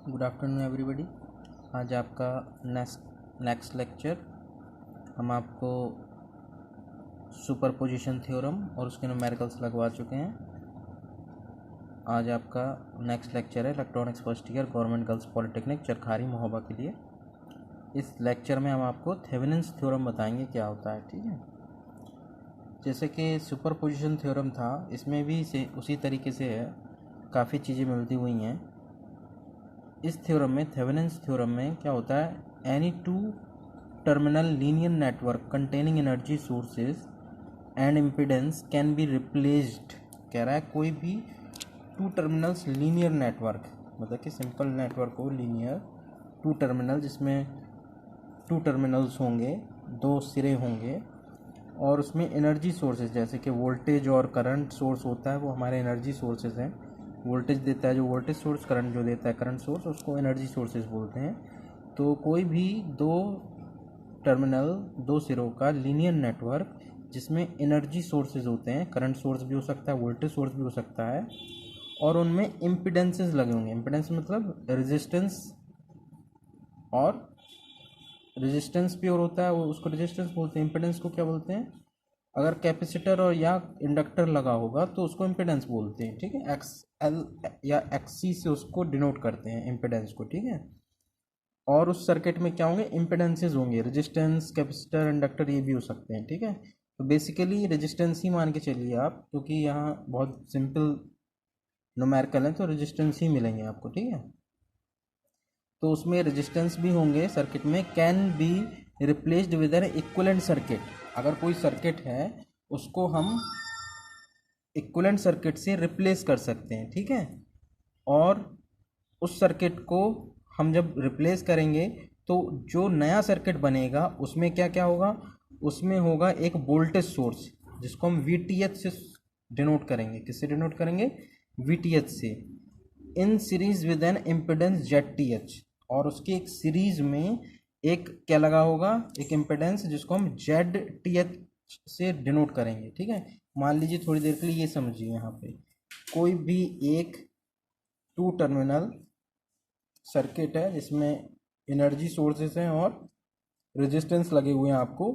Good afternoon everybody. आज आपका next lecture हम आपको सुपरपोजिशन थ्योरम और उसके न्यूमेरिकल्स लगवा चुके हैं। आज आपका नेक्स्ट लेक्चर है electronics first year government girls polytechnic Charkhari Mahoba के लिए। इस लेक्चर में हम आपको थेवेनिन्स थ्योरम बताएंगे क्या होता है। ठीक है, जैसे कि सुपरपोजिशन थ्योरम था, इसमें भी उसी तरीके से है, काफ़ी चीज़ें मिलती हुई हैं। इस थ्योरम में, थेवेनिन्स थ्योरम में क्या होता है, any two terminal linear network containing energy sources and impedance can be replaced. कह रहा है कोई भी टू टर्मिनल्स लीनियर नेटवर्क, मतलब कि सिंपल नेटवर्क हो लीनियर, टू टर्मिनल जिसमें टू टर्मिनल्स होंगे, दो सिरे होंगे और उसमें एनर्जी सोर्सेज जैसे कि वोल्टेज और करंट सोर्स होता है, वो हमारे एनर्जी सोर्सेज हैं। वोल्टेज देता है जो वोल्टेज सोर्स, करंट जो देता है करंट सोर्स, उसको एनर्जी सोर्सेज बोलते हैं। तो कोई भी दो टर्मिनल, दो सिरों का लीनियर नेटवर्क जिसमें एनर्जी सोर्सेज होते हैं, करंट सोर्स भी हो सकता है, वोल्टेज सोर्स भी हो सकता है, और उनमें इम्पीडेंसेस लगे होंगे। इम्पीडेंस मतलब रेजिस्टेंस, और रेजिस्टेंस प्योर होता है वो, उसको रेजिस्टेंस बोलते हैं। इम्पीडेंस को क्या बोलते हैं, अगर कैपेसिटर और या इंडक्टर लगा होगा तो उसको इम्पीडेंस बोलते हैं। ठीक है, एक्स एल या एक्सी से उसको डिनोट करते हैं इम्पीडेंस को। ठीक है, और उस सर्किट में क्या होंगे, इम्पीडेंसेस होंगे, रेजिस्टेंस, कैपेसिटर, इंडक्टर, ये भी हो सकते हैं। ठीक है, तो बेसिकली रेजिस्टेंस ही मान के चलिए आप, क्योंकि यहाँ बहुत सिंपल न्यूमेरिकल है तो रेजिस्टेंस ही मिलेंगे आपको। ठीक है, तो उसमें रेजिस्टेंस भी होंगे सर्किट में। Can be replaced with N equivalent circuit. अगर कोई सर्किट है उसको हम इक्विवेलेंट सर्किट से रिप्लेस कर सकते हैं। ठीक है, और उस सर्किट को हम जब रिप्लेस करेंगे तो जो नया सर्किट बनेगा उसमें क्या क्या होगा, उसमें होगा एक वोल्टेज सोर्स जिसको हम वीटीएच से डिनोट करेंगे। किससे डिनोट करेंगे, वीटीएच से। In series with an impedance Z, और उसके एक सीरीज में एक क्या लगा होगा, एक इम्पिडेंस जिसको हम जेड से डिनोट करेंगे। ठीक है, मान लीजिए थोड़ी देर के लिए ये समझिए, यहाँ पे कोई भी एक टू टर्मिनल सर्किट है जिसमें एनर्जी सोर्सेस हैं और रेजिस्टेंस लगे हुए हैं आपको,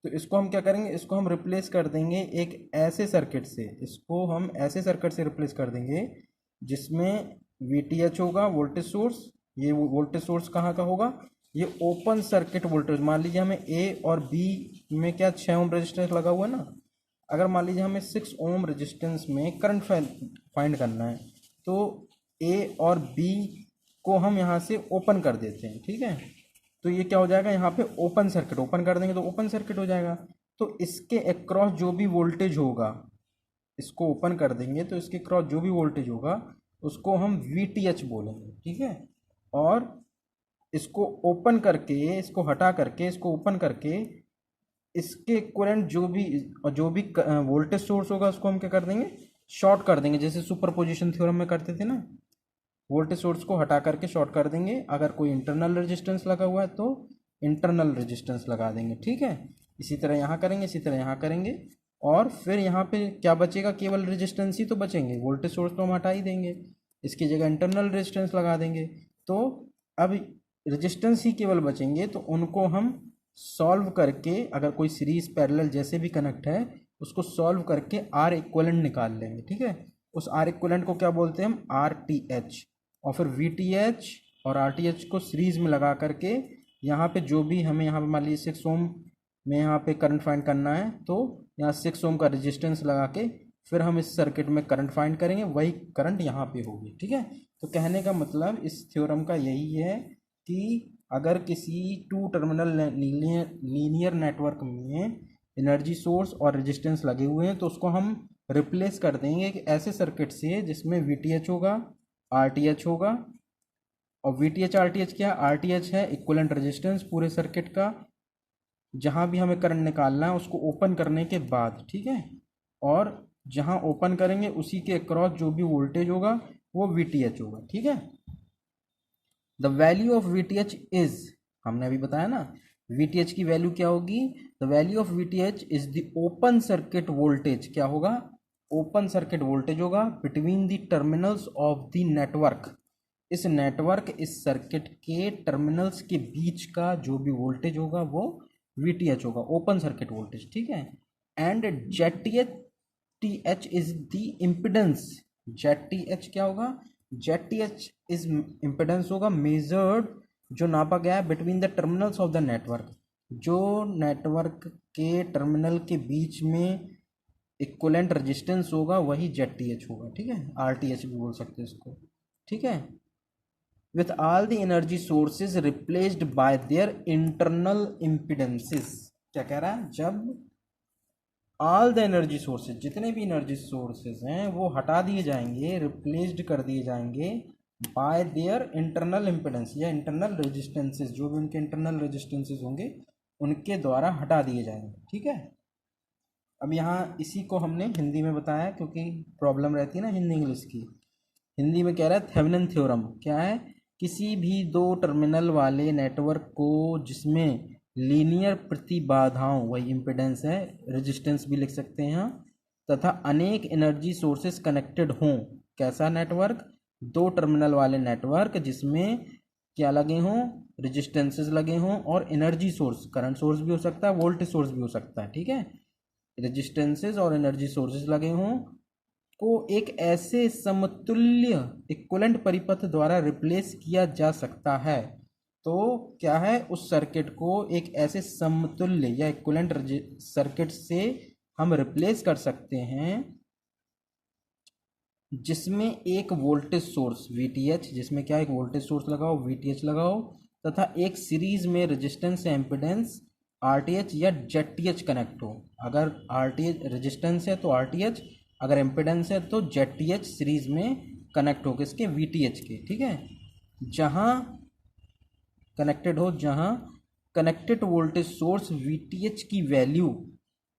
तो इसको हम क्या करेंगे, इसको हम रिप्लेस कर देंगे एक ऐसे सर्किट से। इसको हम ऐसे सर्किट से रिप्लेस कर देंगे जिसमें वीटीएच होगा, वोल्टेज सोर्स। ये वोल्टेज सोर्स कहाँ का होगा, ये ओपन सर्किट वोल्टेज। मान लीजिए हमें ए और बी में क्या 6 ओम रेजिस्टेंस लगा हुआ है ना, अगर मान लीजिए हमें 6 ओम रेजिस्टेंस में करंट फाइंड करना है तो ए और बी को हम यहाँ से ओपन कर देते हैं। ठीक है, तो ये क्या हो जाएगा, यहाँ पे ओपन सर्किट, ओपन कर देंगे तो ओपन सर्किट हो जाएगा। तो इसके अक्रॉस जो भी वोल्टेज होगा, इसको ओपन कर देंगे तो इसके क्रॉस जो भी वोल्टेज होगा उसको हम वीटीएच बोलेंगे। ठीक है, और इसको ओपन करके, इसको हटा करके, इसको ओपन करके इसके इक्विवेलेंट जो भी वोल्टेज सोर्स होगा उसको हम क्या कर देंगे, शॉर्ट कर देंगे, जैसे सुपरपोजिशन थ्योरम में करते थे ना। वोल्टेज सोर्स को हटा करके शॉर्ट कर देंगे। अगर कोई इंटरनल रेजिस्टेंस लगा हुआ है तो इंटरनल रेजिस्टेंस लगा देंगे। ठीक है, इसी तरह यहाँ करेंगे, इसी तरह यहाँ करेंगे, और फिर यहाँ पे क्या बचेगा, केवल रेजिस्टेंस ही तो बचेंगे, वोल्टेज सोर्स तो हम हटा ही देंगे, इसकी जगह इंटरनल रेजिस्टेंस लगा देंगे। तो अब रेजिस्टेंस ही केवल बचेंगे, तो उनको हम सॉल्व करके, अगर कोई सीरीज पैरेलल जैसे भी कनेक्ट है उसको सॉल्व करके आर इक्विवेलेंट निकाल लेंगे। ठीक है, उस आर इक्विवेलेंट को क्या बोलते हैं हम, आर टी एच, और फिर वी टी एच और आर टी एच को सीरीज में लगा करके यहाँ पे जो भी हमें, यहाँ पे मान लीजिए 6 ओम में यहाँ पे करंट फाइंड करना है तो यहाँ 6 ओम का रेजिस्टेंस लगा के फिर हम इस सर्किट में करंट फाइंड करेंगे, वही करंट यहाँ पे होगी। ठीक है, तो कहने का मतलब इस थ्योरम का यही है कि अगर किसी टू टर्मिनल लीनियर नेटवर्क में एनर्जी सोर्स और रेजिस्टेंस लगे हुए हैं तो उसको हम रिप्लेस कर देंगे एक ऐसे सर्किट से जिसमें वीटीएच होगा, आरटीएच होगा। और वीटीएच आरटीएच क्या, आरटीएच है इक्विवेलेंट रेजिस्टेंस पूरे सर्किट का, जहाँ भी हमें करंट निकालना है उसको ओपन करने के बाद। ठीक है, और जहाँ ओपन करेंगे उसी के अक्रॉस जो भी वोल्टेज होगा वो वीटीएच होगा। ठीक है, the value of VTH is, हमने अभी बताया ना वीटीएच की वैल्यू क्या होगी, the value of VTH is the open circuit voltage. क्या होगा, ओपन सर्किट वोल्टेज होगा between the terminals of the network. इस नेटवर्क इस सर्किट के टर्मिनल्स के बीच का जो भी वोल्टेज होगा वो VTH होगा, ओपन सर्किट वोल्टेज, ठीक है। And ZTH is the impedance, ZTH क्या होगा, ZTH इज इम्पिडेंस होगा मेजर्ड, जो नापा गया है between the terminals of the network, जो नेटवर्क के टर्मिनल के बीच में इक्विवेलेंट रेजिस्टेंस होगा वही ZTH होगा, ठीक है। RTH भी बोल सकते हैं इसको, ठीक है। with all the energy sources replaced by their internal impedances, क्या कह रहा है, जब all the energy sources, जितने भी एनर्जी सोर्सेज हैं वो हटा दिए जाएंगे, रिप्लेस्ड कर दिए जाएंगे by their internal impedance या internal resistances, जो भी उनके इंटरनल रेजिस्टेंसेज होंगे उनके द्वारा हटा दिए जाएंगे, ठीक है। अब यहाँ इसी को हमने हिंदी में बताया क्योंकि प्रॉब्लम रहती है ना हिंदी इंग्लिश की। हिंदी में कह रहा है थेवेनिन थ्योरम, क्या है, किसी भी दो टर्मिनल वाले नेटवर्क को जिसमें लीनियर प्रतिबाधाओं, वही इम्पिडेंस है, रेजिस्टेंस भी लिख सकते हैं यहाँ, तथा अनेक एनर्जी सोर्सेस कनेक्टेड हों, कैसा नेटवर्क, दो टर्मिनल वाले नेटवर्क जिसमें क्या लगे हों, रेजिस्टेंसेस लगे हों और एनर्जी सोर्स, करंट सोर्स भी हो सकता है, वोल्टेज सोर्स भी हो सकता है, ठीक है, रेजिस्टेंसेस और एनर्जी सोर्सेस लगे हों, को एक ऐसे समतुल्य इक्विवेलेंट परिपथ द्वारा रिप्लेस किया जा सकता है। तो क्या है, उस सर्किट को एक ऐसे समतुल्य या इक्विवेलेंट सर्किट से हम रिप्लेस कर सकते हैं जिसमें एक वोल्टेज सोर्स VTH, जिसमें क्या एक वोल्टेज सोर्स लगाओ, VTH लगाओ, तथा एक सीरीज में रेजिस्टेंस या इम्पिडेंस RTH या ZTH कनेक्ट हो। अगर RTH रेजिस्टेंस है तो RTH, अगर इम्पिडेंस है तो ZTH सीरीज में कनेक्ट हो किसके, VTH के, ठीक है। जहां कनेक्टेड हो, जहां कनेक्टेड वोल्टेज सोर्स VTH की वैल्यू,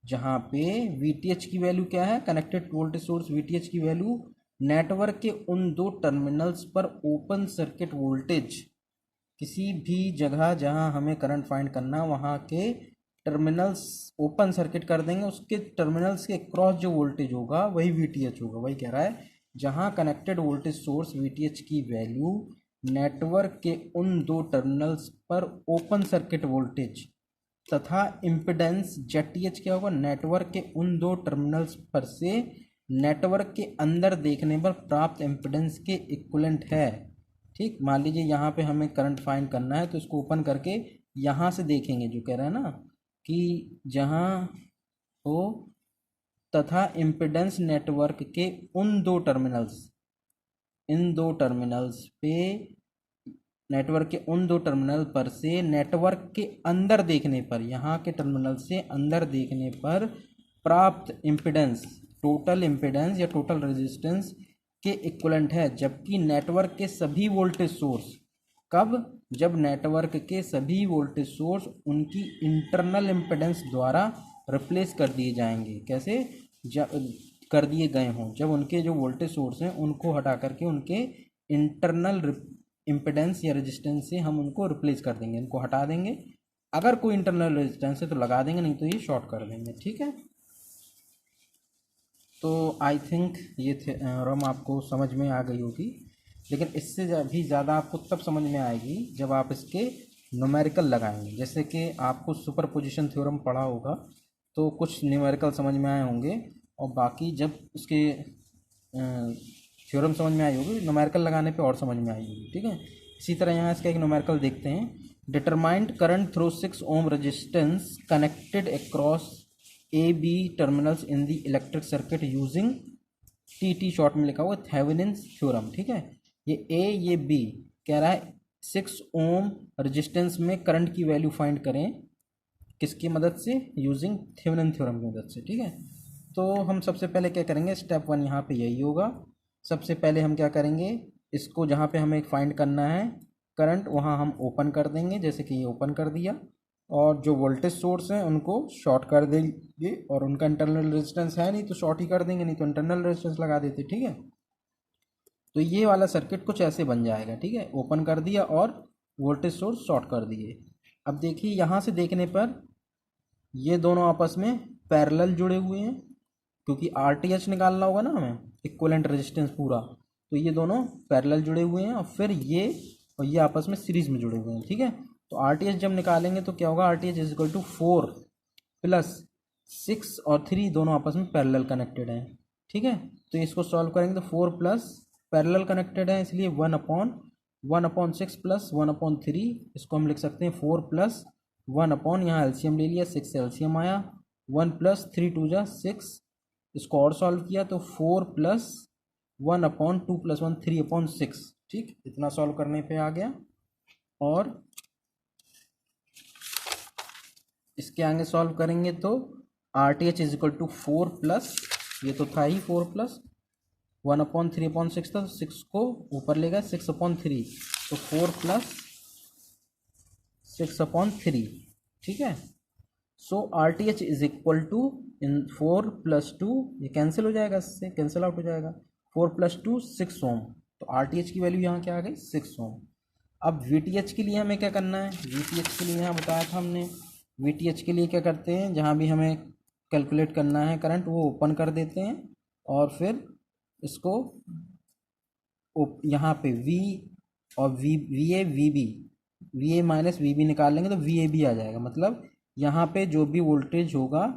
जहां पे VTH की वैल्यू क्या है, कनेक्टेड वोल्टेज सोर्स VTH की वैल्यू नेटवर्क के उन दो टर्मिनल्स पर ओपन सर्किट वोल्टेज, किसी भी जगह जहां हमें करंट फाइंड करना वहां के टर्मिनल्स ओपन सर्किट कर देंगे, उसके टर्मिनल्स के क्रॉस जो वोल्टेज होगा वही VTH होगा। वही कह रहा है, जहां कनेक्टेड वोल्टेज सोर्स VTH की वैल्यू नेटवर्क के उन दो टर्मिनल्स पर ओपन सर्किट वोल्टेज तथा इम्पिडेंस ZTH क्या होगा, नेटवर्क के उन दो टर्मिनल्स पर से नेटवर्क के अंदर देखने पर प्राप्त इम्पिडेंस के इक्विवेलेंट है, ठीक। मान लीजिए यहाँ पे हमें करंट फाइंड करना है तो इसको ओपन करके यहाँ से देखेंगे, जो कह रहा है ना कि जहाँ हो तथा इम्पिडेंस नेटवर्क के उन दो टर्मिनल्स, इन दो टर्मिनल्स पे, नेटवर्क के उन दो टर्मिनल पर से नेटवर्क के अंदर देखने पर, यहाँ के टर्मिनल से अंदर देखने पर प्राप्त इम्पिडेंस, टोटल इम्पिडेंस या टोटल रेजिस्टेंस के इक्विवेलेंट है, जबकि नेटवर्क के सभी वोल्टेज सोर्स, कब, जब नेटवर्क के सभी वोल्टेज सोर्स उनकी इंटरनल इम्पिडेंस द्वारा रिप्लेस कर दिए जाएंगे, कैसे, कर दिए गए हों, जब उनके जो वोल्टेज सोर्स हैं उनको हटा करके उनके इंटरनल इम्पिडेंस या रेजिस्टेंस से हम उनको रिप्लेस कर देंगे, इनको हटा देंगे। अगर कोई इंटरनल रेजिस्टेंस है तो लगा देंगे, नहीं तो ये शॉर्ट कर देंगे, ठीक है। तो आई थिंक ये थ्योरम आपको समझ में आ गई होगी, लेकिन इससे भी ज़्यादा आपको तब समझ में आएगी जब आप इसके न्यूमेरिकल लगाएंगे। जैसे कि आपको सुपरपोजिशन थ्योरम पढ़ा होगा तो कुछ न्यूमेरिकल समझ में आए होंगे, और बाकी जब उसके थ्योरम समझ में आई होगी, न्यूमेरिकल लगाने पे और समझ में आई होगी, ठीक है। इसी तरह यहाँ इसका एक न्यूमेरिकल देखते हैं, determined current through 6 ohm resistance connected across AB terminals in the electric circuit using TT short में लिखा हुआ थेवेनिन्स थ्योरम, ठीक है। ये A ये B कह रहा है 6 ओम रेजिस्टेंस में करंट की वैल्यू फाइंड करें, किसकी मदद से, यूजिंग थेवेनिन थ्योरम की मदद से, ठीक है। तो हम सबसे पहले क्या करेंगे, स्टेप 1 यहाँ पे यही होगा। सबसे पहले हम क्या करेंगे, इसको जहाँ पे हमें फाइंड करना है करंट, वहाँ हम ओपन कर देंगे, जैसे कि ये ओपन कर दिया, और जो वोल्टेज सोर्स हैं उनको शॉर्ट कर देंगे, और उनका इंटरनल रेजिस्टेंस है नहीं तो शॉर्ट ही कर देंगे, नहीं तो इंटरनल रेजिस्टेंस लगा देते, ठीक है। तो ये वाला सर्किट कुछ ऐसे बन जाएगा, ठीक है। ओपन कर दिया और वोल्टेज सोर्स शॉर्ट कर दिए। अब देखिए यहाँ से देखने पर ये दोनों आपस में पैरेलल जुड़े हुए हैं, क्योंकि RTH निकालना होगा ना हमें, इक्विवेलेंट रेजिस्टेंस पूरा, तो ये दोनों पैरेलल जुड़े हुए हैं और फिर ये और ये आपस में सीरीज में जुड़े हुए हैं, ठीक है। तो आरटीएच जब निकालेंगे तो क्या होगा, RTH is equal to 4 plus 6 और 3 दोनों आपस में पैरेलल कनेक्टेड हैं, ठीक है। तो इसको सॉल्व करेंगे तो 4 प्लस पैरेलल कनेक्टेड है इसलिए 1/6 प्लस 1/3, इसको हम लिख सकते हैं 4 प्लस 1 यहाँ एलसीएम ले लिया, 6 से एलसीएम आया, 1 प्लस 3 2 जा 6, इसको और सॉल्व किया तो 4 प्लस 1/2 प्लस 1 3/6, ठीक। इतना सॉल्व करने पे आ गया। और इसके आगे सॉल्व करेंगे तो R T H is equal to 4 plus, ये तो था ही 4 प्लस 1/3/6 था, 6 को ऊपर ले गए 6/3, तो 4 प्लस 6/3, ठीक है। So R T H is equal to in 4 plus 2, ये कैंसिल हो जाएगा, इससे कैंसिल आउट हो जाएगा, 4 प्लस 2 6 ओम, तो आर टी एच की वैल्यू यहाँ क्या आ गई 6 ओम। अब वी टी एच के लिए हमें क्या करना है, वी टी एच के लिए यहाँ बताया था हमने, वी टी एच के लिए क्या करते हैं, जहाँ भी हमें कैलकुलेट करना है करंट वो ओपन कर देते हैं और फिर इसको यहाँ पे V और V A minus V B निकाल लेंगे तो वी ए बी आ जाएगा। मतलब यहाँ पे जो भी वोल्टेज होगा,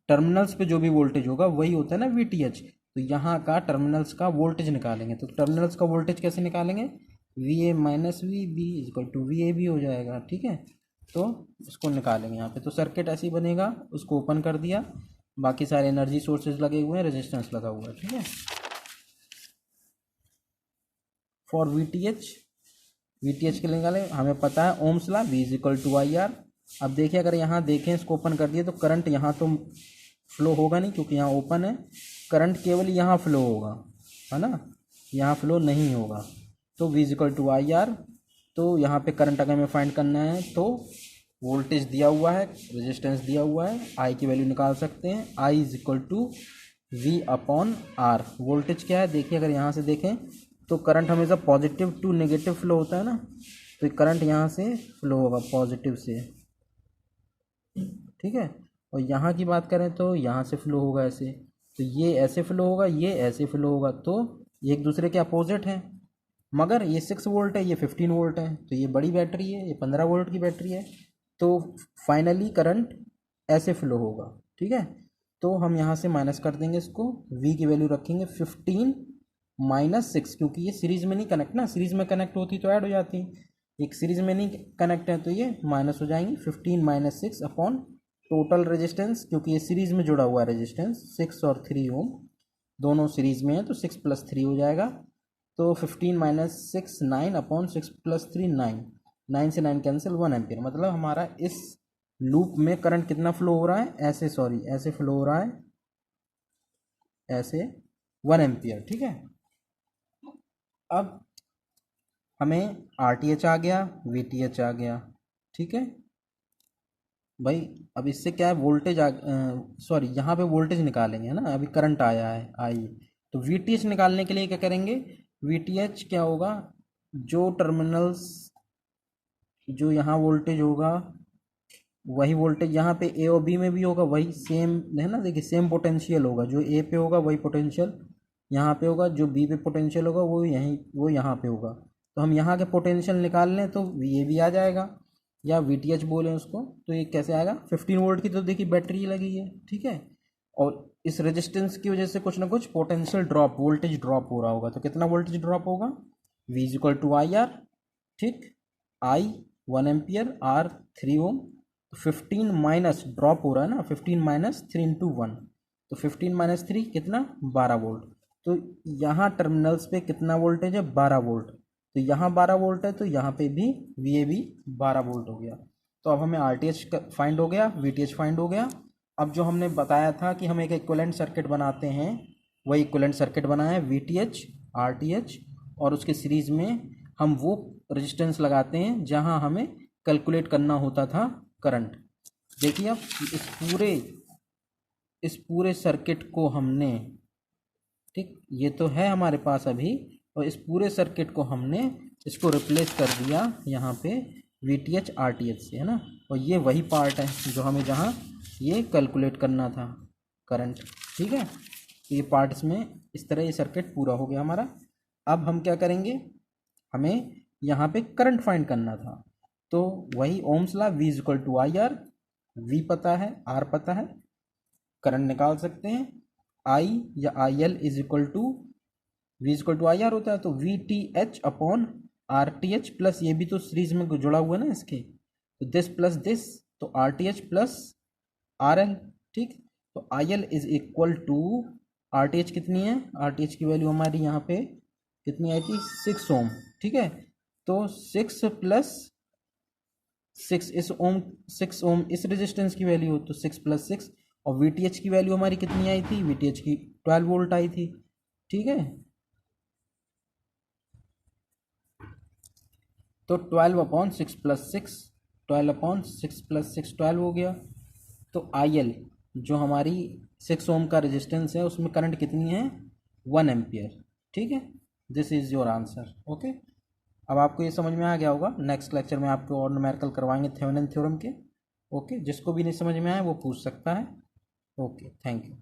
टर्मिनल्स पे जो भी वोल्टेज होगा वही होता है ना वी टी एच, तो यहाँ का टर्मिनल्स का वोल्टेज निकालेंगे। तो टर्मिनल्स का वोल्टेज कैसे निकालेंगे, V A minus V B is equal to V A B हो जाएगा, ठीक है। तो इसको निकालेंगे यहाँ पे, तो सर्किट ऐसे ही बनेगा, उसको ओपन कर दिया, बाकी सारे एनर्जी सोर्सेज लगे हुए हैं, रेजिस्टेंस लगा हुआ है, ठीक है। फॉर वी टी एच के लिए निकाले, हमें पता है Ohm's law, V is equal to I R. अब देखिए अगर यहाँ देखें, इसको ओपन कर दिए तो करंट यहाँ तो फ्लो होगा नहीं क्योंकि यहाँ ओपन है, करंट केवल यहाँ फ्लो होगा, है ना, यहाँ फ्लो नहीं होगा। तो V is equal to I R, तो यहाँ पे करंट अगर हमें फाइंड करना है तो वोल्टेज दिया हुआ है, रेजिस्टेंस दिया हुआ है, I की वैल्यू निकाल सकते हैं, I is equal to V/R। Voltage क्या है देखिए, अगर यहाँ से देखें तो करंट हमेशा पॉजिटिव टू नेगेटिव फ्लो होता है ना, तो करंट यहाँ से फ्लो होगा पॉजिटिव से, ठीक है। और यहाँ की बात करें तो यहाँ से फ्लो होगा ऐसे, तो ये ऐसे फ्लो होगा, ये ऐसे फ्लो होगा, तो ये एक दूसरे के अपोजिट हैं। मगर ये 6 वोल्ट है, ये 15 वोल्ट है, तो ये बड़ी बैटरी है, ये 15 वोल्ट की बैटरी है, तो फाइनली करंट ऐसे फ्लो होगा, ठीक है। तो हम यहाँ से माइनस कर देंगे इसको, V की वैल्यू रखेंगे 15 माइनस 6, क्योंकि ये सीरीज में नहीं कनेक्ट ना, सीरीज में कनेक्ट होती तो ऐड हो जाती, एक सीरीज में नहीं कनेक्ट है तो ये माइनस हो जाएंगी। 15 माइनस 6 अपॉन टोटल रेजिस्टेंस, क्योंकि ये सीरीज में जुड़ा हुआ है रेजिस्टेंस 6 और 3 ओम दोनों सीरीज में है, तो 6 प्लस 3 हो जाएगा, तो 15 माइनस 6 9 अपॉन 6 प्लस 3 9, 9 से 9 कैंसिल 1 एम्पियर। मतलब हमारा इस लूप में करंट कितना फ्लो हो रहा है, ऐसे फ्लो हो रहा है, ऐसे 1 एम्पियर, ठीक है। अब हमें आर टी एच आ गया, वी टी एच आ गया, ठीक है भाई। अब इससे क्या है, वोल्टेज सॉरी यहाँ पे वोल्टेज निकालेंगे, है ना, अभी करंट आया है आई, तो वी टी एच निकालने के लिए क्या करेंगे, वी टी एच क्या होगा, जो टर्मिनल्स, जो यहाँ वोल्टेज होगा वही वोल्टेज यहाँ पे ए और बी में भी होगा, वही सेम है ना, देखिए सेम पोटेंशियल होगा, जो ए पे होगा वही पोटेंशियल यहाँ पे होगा, जो बी पे पोटेंशियल होगा वो यहाँ पे होगा। तो हम यहाँ के पोटेंशियल निकाल लें तो ये भी आ जाएगा, या वी टी एच बोलें उसको, तो ये कैसे आएगा, 15 वोल्ट की तो देखिए बैटरी लगी है, ठीक है। और इस रेजिस्टेंस की वजह से कुछ ना कुछ पोटेंशियल ड्रॉप, वोल्टेज ड्रॉप हो रहा होगा, तो कितना वोल्टेज ड्रॉप होगा, V is equal to I R, ठीक, I 1 ampere, R 3 ohm, 15 minus drop हो रहा है ना, 15 माइनस 3 इंटू 1, तो 15 माइनस 3 कितना 12 वोल्ट। तो यहाँ टर्मिनल्स पे कितना वोल्टेज है, 12 वोल्ट, तो यहाँ 12 वोल्ट है, तो यहाँ पे भी वी ए बी 12 वोल्ट हो गया। तो अब हमें आर टी एच फाइंड हो गया, वी टी एच फाइंड हो गया। अब जो हमने बताया था कि हम एक इक्विवेलेंट सर्किट बनाते हैं, वही इक्विवेलेंट सर्किट बनाए we T H R T H, और उसके सीरीज में हम वो रेजिस्टेंस लगाते हैं जहाँ हमें कैलकुलेट करना होता था करंट। देखिए अब इस पूरे सर्किट को हमने, ठीक, ये तो है हमारे पास अभी, और इस पूरे सर्किट को हमने इसको रिप्लेस कर दिया यहाँ पे we T H R T H से, है ना, और ये वही पार्ट है जो हमें जहाँ ये कैलकुलेट करना था करंट, ठीक है। तो ये पार्ट इसमें इस तरह ये सर्किट पूरा हो गया हमारा। अब हम क्या करेंगे, हमें यहाँ पे करंट फाइंड करना था, तो वही Ohm's law V equal to I R, V पता है, आर पता है, करंट निकाल सकते हैं। I या I L is equal to V equal to I R होता है, तो V T H upon R T H plus, ये भी तो सीरीज में जुड़ा हुआ है ना इसके, तो दिस प्लस दिस, तो R T H plus R L. ठीक, तो I L is equal to R T H कितनी है, आर टी एच की वैल्यू हमारी यहाँ पे कितनी आई थी, 6 ओम। ठीक है, तो 6 प्लस 6 इस ओम, 6 ओम इस रेजिस्टेंस की वैल्यू हो, तो 6 प्लस 6, और वी टी एच की वैल्यू हमारी कितनी आई थी, वी टी एच की 12 वोल्ट आई थी। ठीक है, तो 12 अपॉन 6 प्लस 6, 12 अपॉन 6 प्लस 6 12 हो गया। तो आई एल जो हमारी 6 ओम का रेजिस्टेंस है उसमें करंट कितनी है, 1 एम्पियर। ठीक है, this is your answer. Okay, अब आपको ये समझ में आ गया होगा। नेक्स्ट लेक्चर में आपको और न्यूमेरिकल करवाएंगे थेवेनिन थ्योरम के। ओके, जिसको भी नहीं समझ में आए वो पूछ सकता है। Okay, thank you.